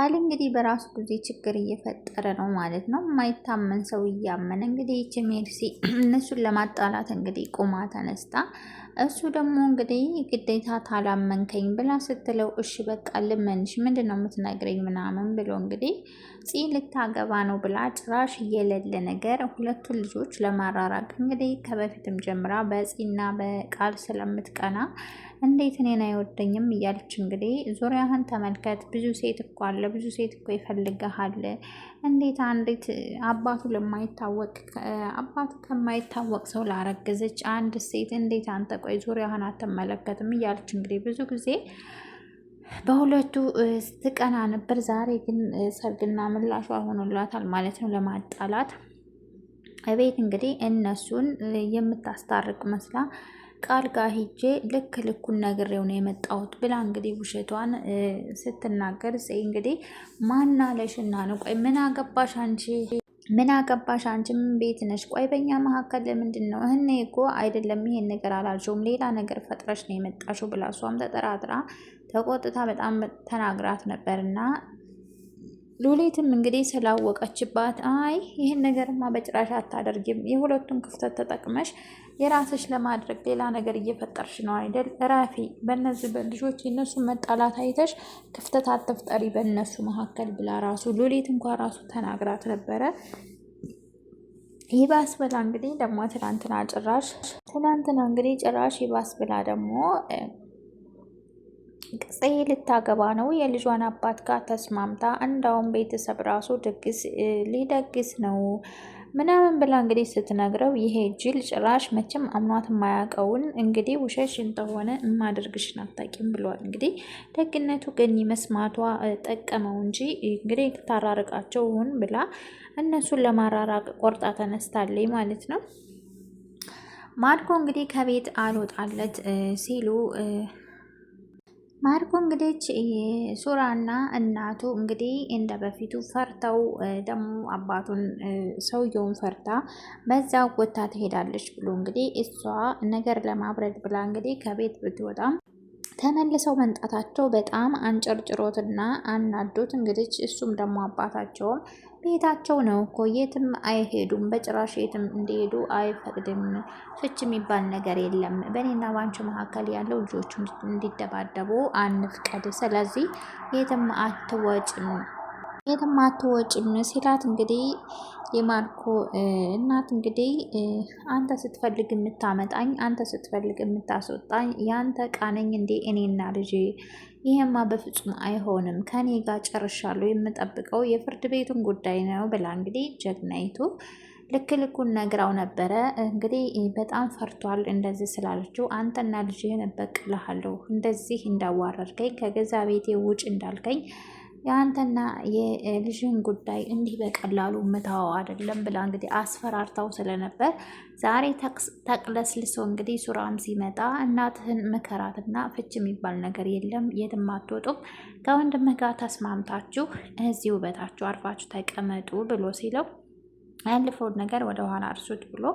ቃል እንግዲህ በራሱ ጊዜ ችግር እየፈጠረ ነው ማለት ነው። የማይታመን ሰው እያመነ እንግዲህ ይቺ ሜርሲ እነሱን ለማጣላት እንግዲህ ቁማ ተነስታ እሱ ደግሞ እንግዲህ ግዴታ ታላመንከኝ ብላ ስትለው እሺ በቃ ልመንሽ ምንድን ነው የምትነግረኝ ምናምን ብሎ እንግዲህ ፂ ልታገባ ነው ብላ ጭራሽ እየሌለ ነገር ሁለቱን ልጆች ለማራራቅ እንግዲህ ከበፊትም ጀምራ በፂና በቃል ስለምትቀና እንዴት እኔን አይወደኝም እያለች እንግዲህ ዙሪያህን ተመልከት፣ ብዙ ሴት እኮ አለ፣ ብዙ ሴት እኮ ይፈልግሃል። እንዴት አንዲት አባቱ ከማይታወቅ ሰው ላረገዘች አንድ ሴት እንዴት አንተ ቆይ ዙሪያህን አትመለከትም? እያለች እንግዲህ ብዙ ጊዜ በሁለቱ ስትቀና ነበር። ዛሬ ግን ሰርግና ምላሿ ሆኖላታል ማለት ነው ለማጣላት። እቤት እንግዲህ እነሱን የምታስታርቅ መስላ ቃል ጋር ሂጄ ልኩን ነግሬው ነው የመጣሁት ብላ እንግዲህ ውሸቷን ስትናገር እንግዲህ ማናለሽና ነው? ቆይ ምን አገባሽ አንቺ? ምን ቤት ነሽ? ቆይ በኛ መካከል ለምንድን ነው? እኔ እኮ አይደለም ይሄን ነገር አላልሽውም፣ ሌላ ነገር ፈጥረሽ ነው የመጣሽው ብላ እሷም ተጠራጥራ ተቆጥታ በጣም ተናግራት ነበርና ሉሊትም እንግዲህ ስላወቀችባት አይ ይህን ነገርማ በጭራሽ አታደርጊም፣ የሁለቱን ክፍተት ተጠቅመሽ የራስሽ ለማድረግ ሌላ ነገር እየፈጠርሽ ነው አይደል? እራፊ። በእነዚህ በልጆች የነሱ መጣላት አይተሽ ክፍተት አትፍጠሪ በእነሱ መካከል ብላ ራሱ ሉሊት እንኳን ራሱ ተናግራት ነበረ። ይባስ ብላ እንግዲህ ደግሞ ትናንትና እንግዲህ ጭራሽ ይባስ ብላ ደግሞ ቅጽ ልታገባ ነው የልጇን አባት ጋር ተስማምታ እንዳውም ቤተሰብ ራሱ ድግስ ሊደግስ ነው ምናምን ብላ እንግዲህ ስትነግረው ይሄ ጅል ጭራሽ መቼም አምኗት የማያውቀውን እንግዲህ ውሸሽ እንደሆነ የማደርግሽን አታውቂም ብሏል። እንግዲህ ደግነቱ ገኒ መስማቷ ጠቀመው እንጂ እንግዲህ ታራርቃቸውን ብላ እነሱን ለማራራቅ ቆርጣ ተነስታለች ማለት ነው። ማድኮ እንግዲህ ከቤት አልወጣለት ሲሉ ማርኮ እንግዲህ ሱራና እናቱ እንግዲህ እንደ በፊቱ ፈርተው ደግሞ አባቱን ሰውየውን ፈርታ በዛ ወታ ትሄዳለች ብሎ እንግዲህ እሷ ነገር ለማብረድ ብላ እንግዲህ ከቤት ብትወጣም ተመልሰው መንጣታቸው በጣም አንጨርጭሮትና አናዶት እንግዲህ እሱም ደግሞ አባታቸውም ቤታቸው ነው እኮ የትም አይሄዱም፣ በጭራሽ የትም እንዲሄዱ አይፈቅድም፣ ፍች የሚባል ነገር የለም፣ በእኔና ባንቺ መካከል ያለው ልጆቹ እንዲደባደቡ አንፍቀድ፣ ስለዚህ የትም አትወጭም ሲላት እንግዲህ የማርኮ እናት እንግዲህ አንተ ስትፈልግ የምታመጣኝ አንተ ስትፈልግ የምታስወጣኝ ያንተ ቃነኝ እንዴ እኔና ልጄ? ይሄማ በፍጹም አይሆንም፣ ከኔ ጋር ጨርሻለሁ፣ የምጠብቀው የፍርድ ቤቱን ጉዳይ ነው ብላ እንግዲህ ጀግናይቱ ልኩን ነግራው ነበረ። እንግዲህ በጣም ፈርቷል እንደዚህ ስላለችው አንተና ልጅህን እበቅልሃለሁ፣ እንደዚህ እንዳዋረድከኝ ከገዛ ቤቴ ውጭ እንዳልከኝ የአንተና የልጅን ጉዳይ እንዲህ በቀላሉ ምታው አይደለም ብላ እንግዲህ አስፈራርታው ስለነበር ዛሬ ተቅለስልሶ እንግዲህ ሱራም ሲመጣ እናትህን ምከራትና ፍች የሚባል ነገር የለም፣ የትም አትወጡም፣ ከወንድምህ ጋር ተስማምታችሁ እዚህ ውበታችሁ አርፋችሁ ተቀመጡ ብሎ ሲለው ያለፈውን ነገር ወደ ኋላ እርሱት ብሎ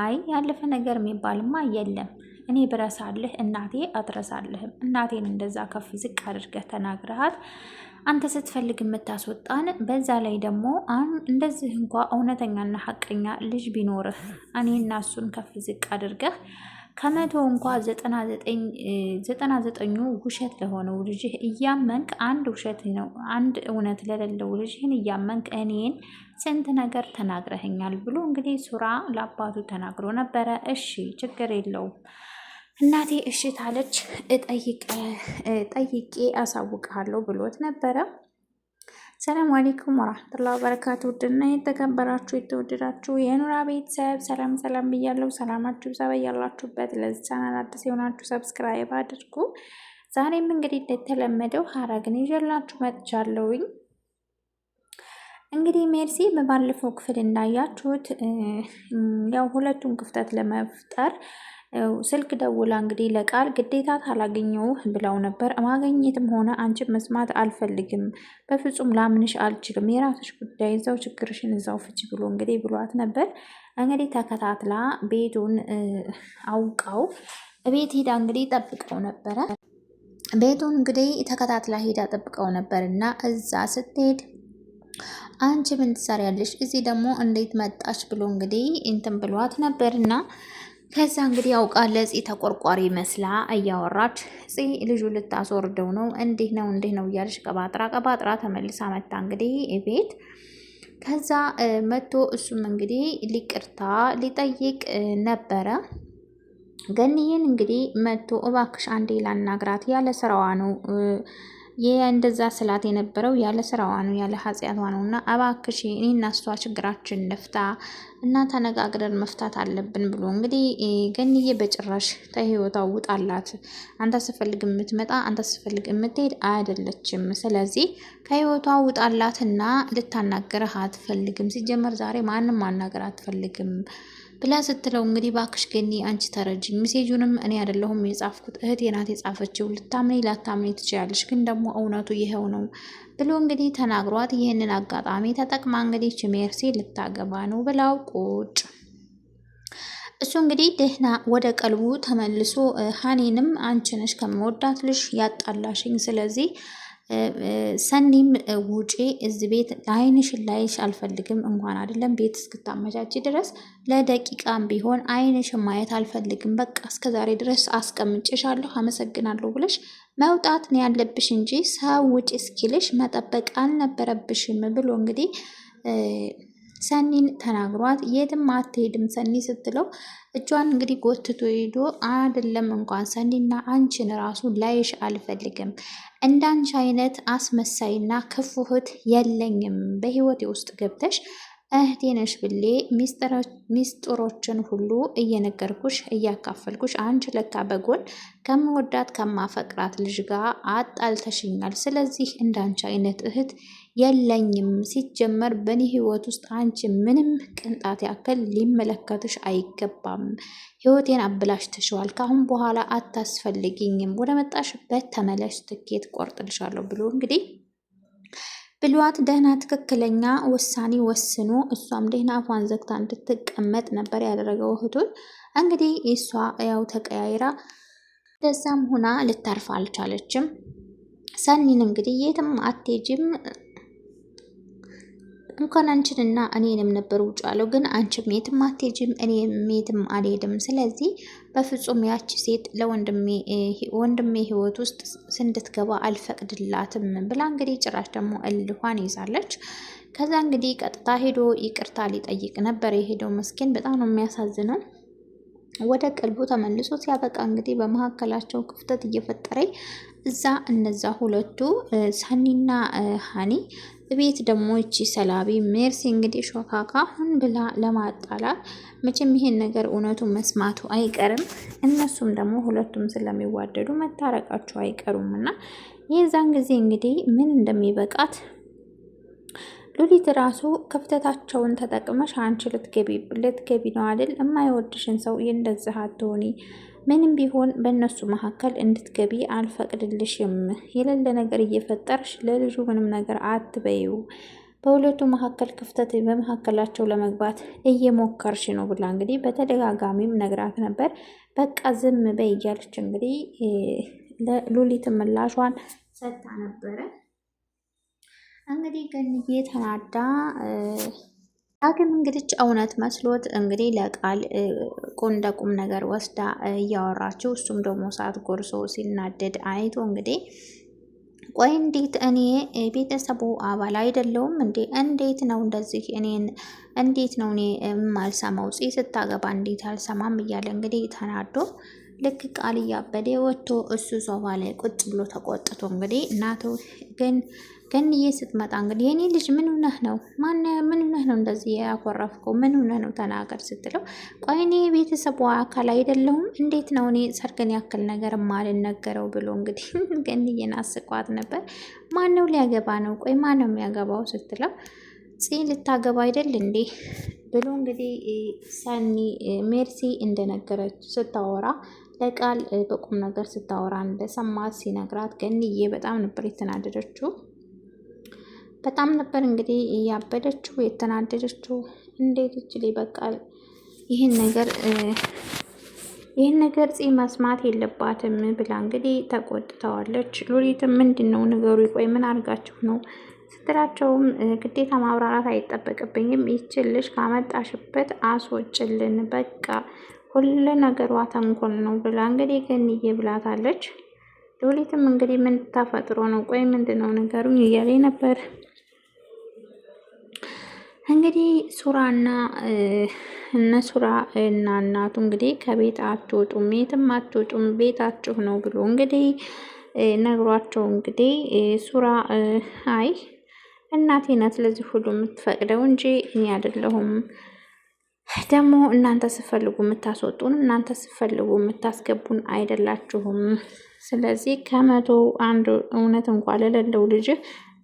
አይ ያለፈ ነገር የሚባልማ የለም፣ እኔ ብረሳልህ እናቴ አትረሳልህም፣ እናቴን እንደዛ ከፍ ዝቅ አድርገህ ተናግረሃት አንተ ስትፈልግ የምታስወጣን፣ በዛ ላይ ደግሞ እንደዚህ እንኳ እውነተኛና ሀቀኛ ልጅ ቢኖርህ እኔ እና እሱን ከፍ ዝቅ አድርገህ ከመቶ እንኳ 99 ውሸት ለሆነው ልጅህ እያመንክ አንድ ውሸት ነው አንድ እውነት ለሌለው ልጅህን እያመንክ እኔን ስንት ነገር ተናግረኸኛል ብሎ እንግዲህ ሱራ ለአባቱ ተናግሮ ነበረ። እሺ ችግር የለውም እናቴ እሺ ታለች፣ ጠይቄ አሳውቅሃለሁ ብሎት ነበረ። ሰላም አለይኩም ወራህመቱላሂ ወበረካቱ። ውድና የተከበራችሁ የተወደዳችሁ የኑራ ቤተሰብ ሰላም ብያለሁ። ሰላማችሁ ይብዛ ያላችሁበት። ለዚህ ቻናል አዲስ የሆናችሁ ሰብስክራይብ አድርጉ። ዛሬም እንግዲህ እንደተለመደው ሐረግን ይዤላችሁ መጥቻለሁኝ። እንግዲህ ሜርሲ በባለፈው ክፍል እንዳያችሁት ያው ሁለቱን ክፍተት ለመፍጠር ስልክ ደውላ እንግዲህ ለቃል ግዴታ ታላገኘው ብለው ነበር። ማግኘትም ሆነ አንቺ መስማት አልፈልግም፣ በፍጹም ላምንሽ አልችልም፣ የራስሽ ጉዳይ፣ እዛው ችግርሽን እዛው ፍቺ ብሎ እንግዲህ ብሏት ነበር። እንግዲህ ተከታትላ ቤቱን አውቃው ቤት ሄዳ እንግዲህ ጠብቀው ነበረ። ቤቱን እንግዲህ ተከታትላ ሄዳ ጠብቀው ነበር እና እዛ ስትሄድ አንቺ ምን ትሰሪያለሽ እዚህ ደግሞ እንዴት መጣች ብሎ እንግዲህ እንትን ብሏት ነበርና ከዛ እንግዲህ ያውቃ ለፂ ተቆርቋሪ መስላ እያወራች ፂ ልጁ ልታስወርደው ነው እንዲህ ነው እያለች ቀባጥራ ተመልሳ መጣ እንግዲህ ቤት ከዛ መቶ እሱም እንግዲህ ሊቅርታ ሊጠይቅ ነበረ። ገንዬን እንግዲህ መቶ እባክሽ አንዴ ላናግራት ያለ ስራዋ ነው እንደዛ ስላት የነበረው ያለ ስራዋ ነው ያለ ኃጢአቷ ነው እና እባክሽ እኔና እሷ ችግራችን ነፍታ እና ተነጋግረን መፍታት አለብን ብሎ እንግዲህ ገንዬ በጭራሽ ተህይወቷ ውጣላት። አንተ ስፈልግ የምትመጣ አንተ ስፈልግ የምትሄድ አይደለችም። ስለዚህ ከህይወቷ ውጣላትና ልታናገረህ አትፈልግም። ሲጀመር ዛሬ ማንም ማናገር አትፈልግም ብላ ስትለው እንግዲህ ባክሽ ገኒ አንቺ ተረጅኝ፣ ሜሴጁንም እኔ አይደለሁም የጻፍኩት እህቴ ናት የጻፈችው፣ ልታምኔ ላታምኔ ትችያለሽ፣ ግን ደግሞ እውነቱ ይኸው ነው ብሎ እንግዲህ ተናግሯት ይህንን አጋጣሚ ተጠቅማ እንግዲህ ሜርሲ ልታገባ ነው ብላው ቁጭ እሱ እንግዲህ ደህና ወደ ቀልቡ ተመልሶ ሀኔንም አንቺ ነሽ ከመወዳት ልጅ ያጣላሽኝ፣ ስለዚህ ሰኒም ውጪ እዚህ ቤት አይንሽን ላይሽ አልፈልግም፣ እንኳን አይደለም ቤት እስክታመቻች ድረስ ለደቂቃም ቢሆን አይንሽን ማየት አልፈልግም፣ በቃ እስከዛሬ ድረስ አስቀምጬሻለሁ አመሰግናለሁ ብለሽ መውጣት ነው ያለብሽ እንጂ ሰው ውጪ እስኪልሽ መጠበቅ አልነበረብሽም ብሎ እንግዲህ ሰኒን ተናግሯት የትም አትሄድም ሰኒ ስትለው እጇን እንግዲህ ጎትቶ ሄዶ አይደለም እንኳን ሰኒና አንቺን ራሱ ላይሽ አልፈልግም፣ እንዳንቺ አይነት አስመሳይና ክፉ እህት የለኝም፣ በህይወቴ ውስጥ ገብተሽ እህቴ ነሽ ብሌ ሚስጥሮችን ሁሉ እየነገርኩሽ እያካፈልኩሽ አንቺ ለካ በጎን ከመወዳት ከማፈቅራት ልጅ ጋር አጣልተሽኛል። ስለዚህ እንዳንቺ አይነት እህት የለኝም። ሲጀመር በእኔ ህይወት ውስጥ አንቺ ምንም ቅንጣት ያክል ሊመለከትሽ አይገባም። ህይወቴን አበላሽተሽዋል። ካሁን በኋላ አታስፈልጊኝም። ወደ መጣሽበት ተመለሽ፣ ትኬት ቆርጥልሻለሁ ብሎ እንግዲህ ብሏት ደህና ትክክለኛ ውሳኔ ወስኖ እሷም ደህና አፏን ዘግታ እንድትቀመጥ ነበር ያደረገው። እህቱን እንግዲህ እሷ ያው ተቀያይራ ደዛም ሆና ልታርፍ አልቻለችም። ሰኒን እንግዲህ የትም አትሄጂም እንኳን አንቺንና እኔንም ነበር ውጭ ያለው፣ ግን አንቺም የትም አትሄጂም እኔም የትም አልሄድም። ስለዚህ በፍጹም ያቺ ሴት ለወንድሜ ህይወት ውስጥ እንድትገባ አልፈቅድላትም ብላ እንግዲህ ጭራሽ ደግሞ እልኋን ይዛለች። ከዛ እንግዲህ ቀጥታ ሄዶ ይቅርታ ሊጠይቅ ነበር የሄደው። መስኪን በጣም ነው የሚያሳዝነው። ወደ ቀልቡ ተመልሶ ሲያበቃ እንግዲህ በመካከላቸው ክፍተት እየፈጠረ እዛ እነዛ ሁለቱ ሰኒና ሀኒ ቤት ደግሞ እቺ ሰላቢ ሜርሲ እንግዲህ ሾካካ ሁን ብላ ለማጣላት መቼም ይሄን ነገር እውነቱን መስማቱ አይቀርም። እነሱም ደግሞ ሁለቱም ስለሚዋደዱ መታረቃቸው አይቀሩም እና የዛን ጊዜ እንግዲህ ምን እንደሚበቃት ሉሊት ራሱ ክፍተታቸውን ተጠቅመሽ አንቺ ልትገቢ ነው አይደል? የማይወድሽን ሰው እንደዚህ አትሆኒ፣ ምንም ቢሆን በእነሱ መካከል እንድትገቢ አልፈቅድልሽም። የሌለ ነገር እየፈጠርሽ ለልጁ ምንም ነገር አትበይው። በሁለቱ መካከል ክፍተት በመካከላቸው ለመግባት እየሞከርሽ ነው ብላ እንግዲህ በተደጋጋሚም ነግራት ነበር። በቃ ዝም በይ እያለች እንግዲህ ለሉሊት ምላሿን ሰጥታ ነበረ። እንግዲህ ገንዬ ተናዳ ዳግም እንግዲህ እውነት መስሎት እንግዲህ ለቃል እንደ ቁም ነገር ወስዳ እያወራችው እሱም ደግሞ ሰዓት ጎርሶ ሲናደድ አይቶ እንግዲህ ቆይ እንዴት እኔ ቤተሰቡ አባል አይደለውም እንዴ? እንዴት ነው እንደዚህ እኔን እንዴት ነው እኔ የማልሰማው? ስታገባ እንዴት አልሰማም እያለ እንግዲህ ተናዶ ልክ ቃል እያበደ ወጥቶ እሱ ሶፋ ላይ ቁጭ ብሎ ተቆጥቶ እንግዲህ እናቱ ገንዬ ስትመጣ እንግዲህ የኔ ልጅ ምን ሆነህ ነው? ምን ሆነህ ነው እንደዚህ ያኮረፍከው? ምን ሆነህ ነው ተናገር ስትለው ቆይ እኔ ቤተሰቡ አካል አይደለሁም እንዴት ነው እኔ ሰርገን ያክል ነገር ማልነገረው ብሎ እንግዲህ ገንዬን አስቋት ነበር። ማነው ሊያገባ ነው? ቆይ ማነው የሚያገባው ስትለው ልታገባ አይደል እንዴ ብሎ እንግዲህ ሰኒ ሜርሲ እንደነገረች ስታወራ ለቃል በቁም ነገር ስታወራ እንደሰማት ሲነግራት ገንዬ በጣም ነበር የተናደደችው። በጣም ነበር እንግዲህ ያበደችው የተናደደችው። እንዴት እችል በቃ ይህን ነገር ይህን ነገር ፂ መስማት የለባትም ብላ እንግዲህ ተቆጥተዋለች። ሉሊትም ምንድን ነው ነገሩ? ቆይ ምን አድርጋችሁ ነው ስትላቸውም ግዴታ ማብራራት አይጠበቅብኝም፣ ይችን ልጅ ካመጣሽበት አስወጭልን፣ በቃ ሁሉ ነገሯ ተንኮል ነው ብላ እንግዲህ ገንዬ ብላታለች። ሉሊትም እንግዲህ ምን ተፈጥሮ ነው? ቆይ ምንድን ነው ነገሩኝ እያለ ነበር። እንግዲህ ሱራና እነ ሱራ እና እናቱ እንግዲህ ከቤት አትወጡም፣ የትም አትወጡም፣ ቤታችሁ ነው ብሎ እንግዲህ ነግሯቸው እንግዲህ ሱራ አይ እናቴ ናት ለዚህ ሁሉ የምትፈቅደው እንጂ እኔ አይደለሁም። ደግሞ እናንተ ስትፈልጉ የምታስወጡን፣ እናንተ ስትፈልጉ የምታስገቡን አይደላችሁም። ስለዚህ ከመቶ አንድ እውነት እንኳን ለሌለው ልጅህ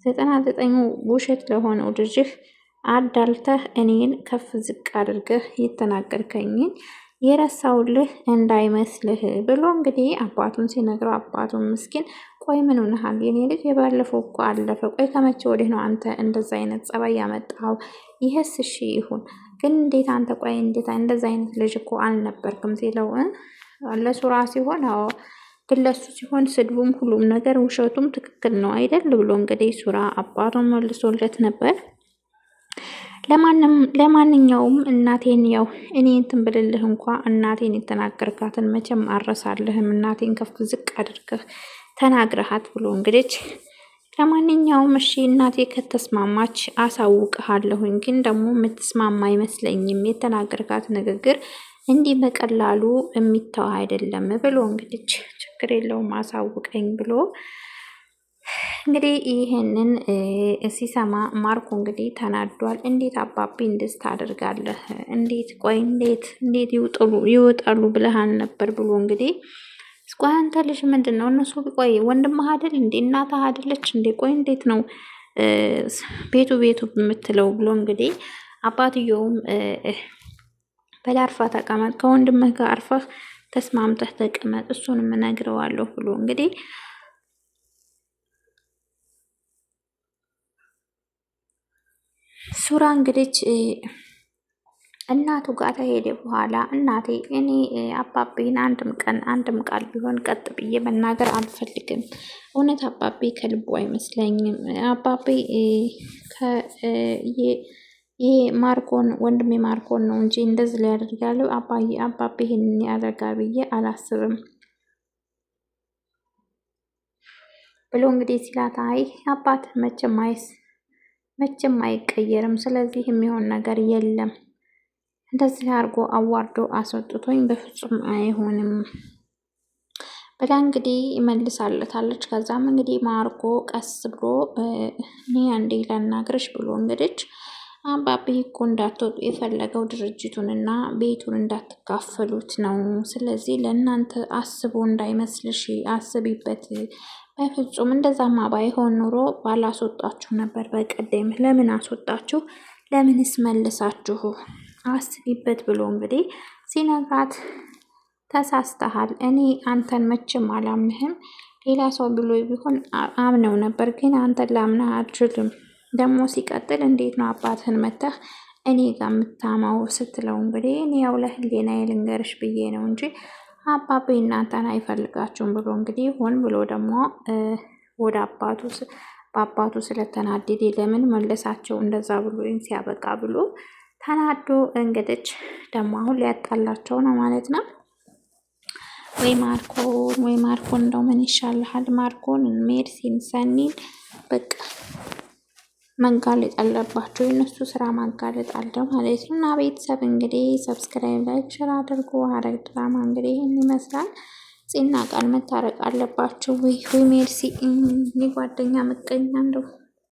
99 ውሸት ለሆነው ልጅህ አዳልተህ እኔን ከፍ ዝቅ አድርገህ የተናገርከኝን የረሳውልህ እንዳይመስልህ ብሎ እንግዲህ አባቱን ሲነግረው አባቱን ምስኪን ቆይ ምን ሆነሃል የኔ ልጅ? የባለፈው እኮ አለፈ። ቆይ ከመቼ ወዲህ ነው አንተ እንደዛ አይነት ጸባይ ያመጣኸው? ይህስ እሺ ይሁን ግን እንዴት አንተ ቆይ እንዴት እንደዛ አይነት ልጅ እኮ አልነበርክም ሲለው ለሱራ ሲሆን አዎ ግን ለሱ ሲሆን ስድቡም ሁሉም ነገር ውሸቱም ትክክል ነው አይደል ብሎ እንግዲህ ሱራ አባቱን መልሶለት ነበር። ለማንኛውም እናቴን ያው እኔ እንትን ብልልህ እንኳ እናቴን የተናገርካትን መቼም አረሳለህም፣ እናቴን ከፍ ዝቅ አድርገህ ተናግረሃት ብሎ እንግዲህ ለማንኛውም እሺ እናቴ ከተስማማች አሳውቅሃለሁኝ፣ ግን ደግሞ የምትስማማ አይመስለኝም፣ የተናገርካት ንግግር እንዲህ በቀላሉ የሚተው አይደለም ብሎ እንግዲህ ችግር የለውም አሳውቀኝ ብሎ እንግዲህ ይሄንን ሲሰማ ማርኮ እንግዲህ ተናዷል። እንዴት አባቢ እንደዚህ ታደርጋለህ? እንዴት ቆይ እንዴት ይወጣሉ ብለሃል ነበር ብሎ እንግዲህ ቆይ አንተ ልጅ ምንድን ነው እነሱ ቆይ ወንድምህ አይደል እንዴ እናትህ አይደለች እንዴ? ቆይ እንዴት ነው ቤቱ የምትለው ብሎ እንግዲህ አባትየውም በላርፋ ተቀመጥ፣ ከወንድምህ ጋር አርፈህ ተስማምተህ ተቀመጥ፣ እሱንም እነግረዋለሁ ብሎ እንግዲህ ሱራ እንግዲህ እናቱ ጋር ከሄደ በኋላ እናቴ እኔ አባቤን አንድም ቃል ቢሆን ቀጥ ብዬ መናገር አልፈልግም። እውነት አባቤ ከልቡ አይመስለኝም። አባቤ ይሄ ማርኮን ወንድሜ ማርኮን ነው እንጂ እንደዚህ ላይ ያደርጋለሁ አባቤ ይሄንን ያደርጋል ብዬ አላስብም ብሎ እንግዲህ ሲላት አይ አባት መቼም አይቀየርም። ስለዚህ የሚሆን ነገር የለም እንደዚህ አድርጎ አዋርዶ አስወጥቶኝ በፍጹም አይሆንም ብላ እንግዲህ ይመልሳለታለች። ከዛም እንግዲህ ማርኮ ቀስ ብሎ እኔ አንዴ ላናግርሽ ብሎ እንግዲህ አባቤ እኮ እንዳትወጡ የፈለገው ድርጅቱንና ቤቱን እንዳትካፈሉት ነው። ስለዚህ ለእናንተ አስቦ እንዳይመስልሽ አስቢበት። በፍጹም እንደዛማ ባይሆን ኑሮ ባላስወጣችሁ ነበር። በቀደም ለምን አስወጣችሁ? ለምንስ መልሳችሁ? አስቢበት ብሎ እንግዲህ ሲነግራት ተሳስተሃል፣ እኔ አንተን መቼም አላምንህም። ሌላ ሰው ብሎ ቢሆን አምነው ነበር፣ ግን አንተን ላምነህ አልችልም። ደግሞ ሲቀጥል እንዴት ነው አባትህን መተህ እኔ ጋር የምታማው ስትለው እንግዲህ እኔ ያው ለህሊናዬ ልንገርሽ ብዬ ነው እንጂ አባቤ እናንተን አይፈልጋችሁም ብሎ እንግዲህ ሆን ብሎ ደግሞ ወደ በአባቱ ስለተናደደ ለምን መለሳቸው እንደዛ ብሎ ሲያበቃ ብሎ ተናዶ እንግዲህ ደግሞ አሁን ሊያጣላቸው ነው ማለት ነው። ወይ ማርኮን እንደው ምን ይሻልሃል? ማርኮን ሜርሲን ሰኒን በቃ መጋለጥ አለባቸው። የእነሱ ስራ ማጋለጥ አለ ማለት ነው። እና ቤተሰብ እንግዲህ ሰብስክራይብ፣ ላይክ፣ ሸር አድርጎ ሐረግ ድራማ እንግዲህ ይህን ይመስላል። ፂና ቃል መታረቅ አለባቸው። ወይ ሜርሲ የጓደኛ ምቀኛ እንደው